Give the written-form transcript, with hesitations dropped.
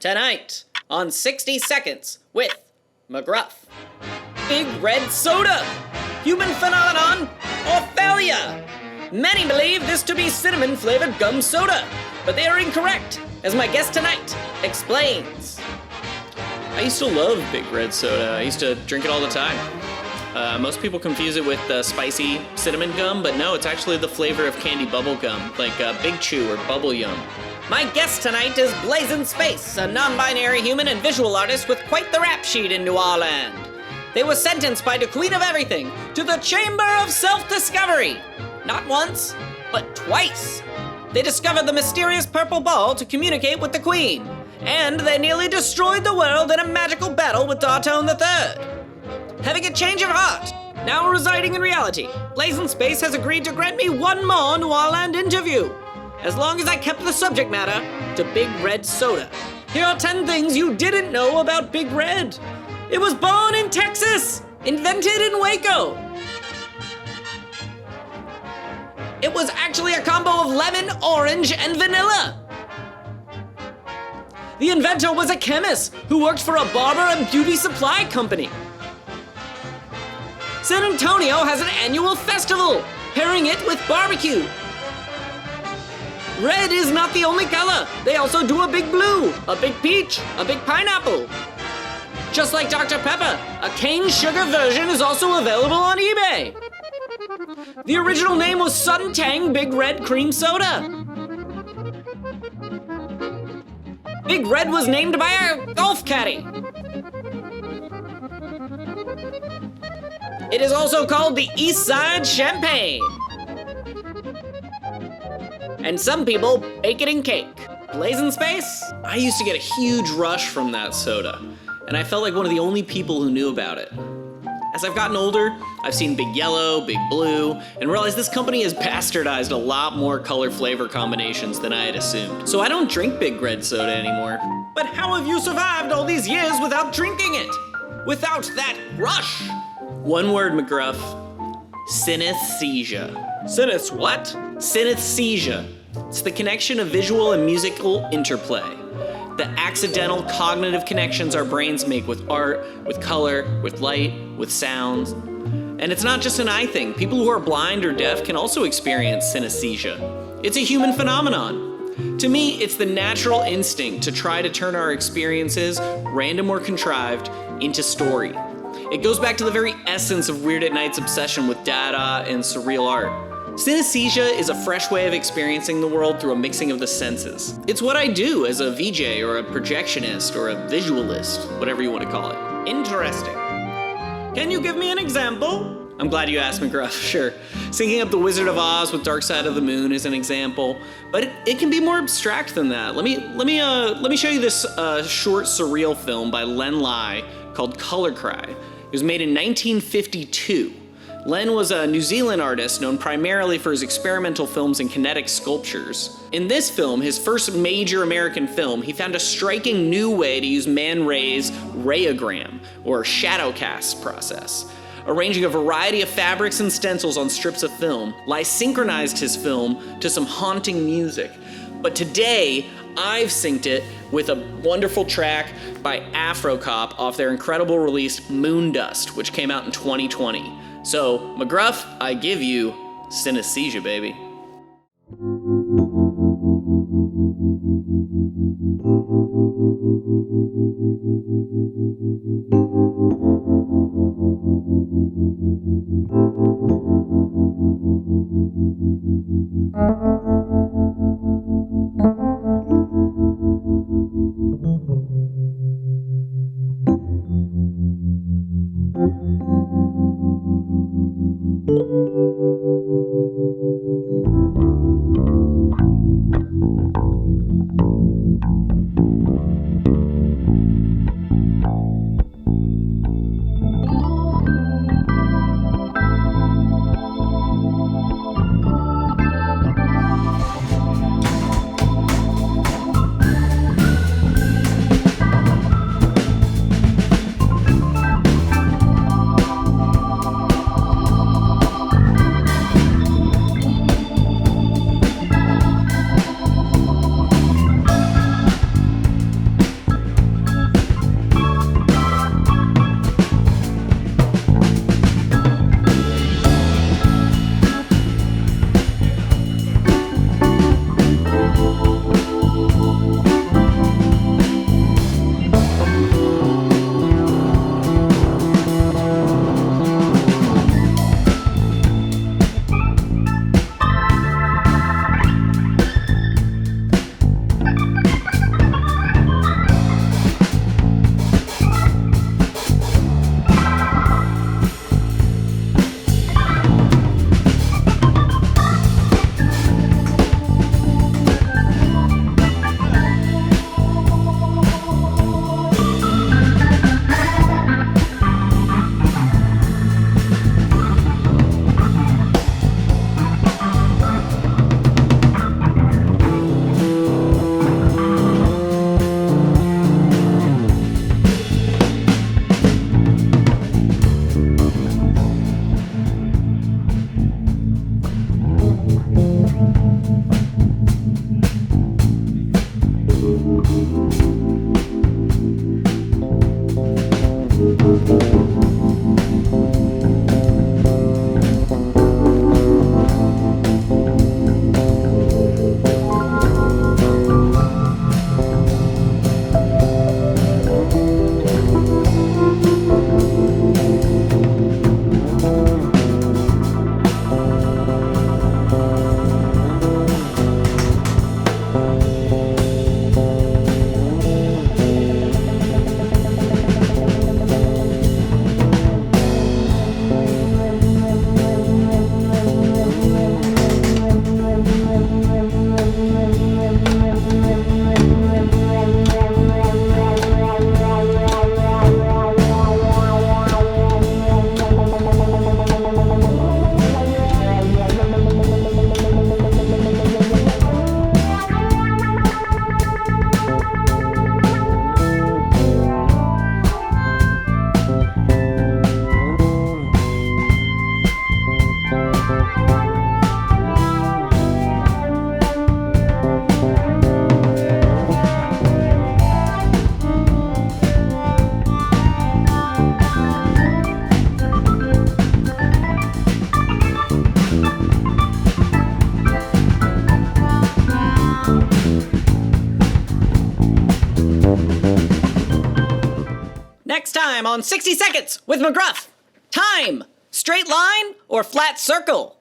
Tonight, on 60 Seconds with McGruff. Big Red Soda, human phenomenon or failure? Many believe this to be cinnamon-flavored gum soda, but they are incorrect, as my guest tonight explains. I used to love Big Red Soda. I used to drink it all the time. Most people confuse it with spicy cinnamon gum, but no, it's actually the flavor of candy bubble gum, like Big Chew or Bubble Yum. My guest tonight is Blazing Space, a non-binary human and visual artist with quite the rap sheet in New Orleans. They were sentenced by the Queen of Everything to the Chamber of Self-Discovery. Not once, but twice. They discovered the mysterious purple ball to communicate with the Queen, and they nearly destroyed the world in a magical battle with Dartone III. Having a change of heart, now residing in reality, Blazing Space has agreed to grant me one more New Orleans interview, as long as I kept the subject matter to Big Red Soda. Here are 10 things you didn't know about Big Red. It was born in Texas, invented in Waco. It was actually a combo of lemon, orange, and vanilla. The inventor was a chemist who worked for a barber and beauty supply company. San Antonio has an annual festival, pairing it with barbecue. Red is not the only color. They also do a big blue, a big peach, a big pineapple. Just like Dr. Pepper, a cane sugar version is also available on eBay. The original name was Suntang Big Red Cream Soda. Big Red was named by a golf caddy. It is also called the East Side Champagne. And some people bake it in cake. Blazing Space? I used to get a huge rush from that soda, and I felt like one of the only people who knew about it. As I've gotten older, I've seen Big Yellow, Big Blue, and realized this company has bastardized a lot more color flavor combinations than I had assumed. So I don't drink Big Red Soda anymore. But how have you survived all these years without drinking it? Without that rush? One word, McGruff. Synesthesia. Sinus what? Synesthesia. It's the connection of visual and musical interplay. The accidental cognitive connections our brains make with art, with color, with light, with sounds. And it's not just an eye thing. People who are blind or deaf can also experience synesthesia. It's a human phenomenon. To me, it's the natural instinct to try to turn our experiences, random or contrived, into story. It goes back to the very essence of Weird at Night's obsession with Dada and surreal art. Synesthesia is a fresh way of experiencing the world through a mixing of the senses. It's what I do as a VJ or a projectionist or a visualist, whatever you want to call it. Interesting. Can you give me an example? I'm glad you asked, McGruff. Sure. Syncing up The Wizard of Oz with Dark Side of the Moon is an example, but it can be more abstract than that. Let me show you this short surreal film by Len Lai called Color Cry. It was made in 1952. Len was a New Zealand artist known primarily for his experimental films and kinetic sculptures. In this film, his first major American film, he found a striking new way to use Man Ray's rayogram, or shadow cast process. Arranging a variety of fabrics and stencils on strips of film, Lai synchronized his film to some haunting music. But today, I've synced it with a wonderful track by Afrocop off their incredible release Moondust, which came out in 2020. So, McGruff, I give you synesthesia, baby. next time on 60 Seconds with McGruff. Time, straight line or flat circle?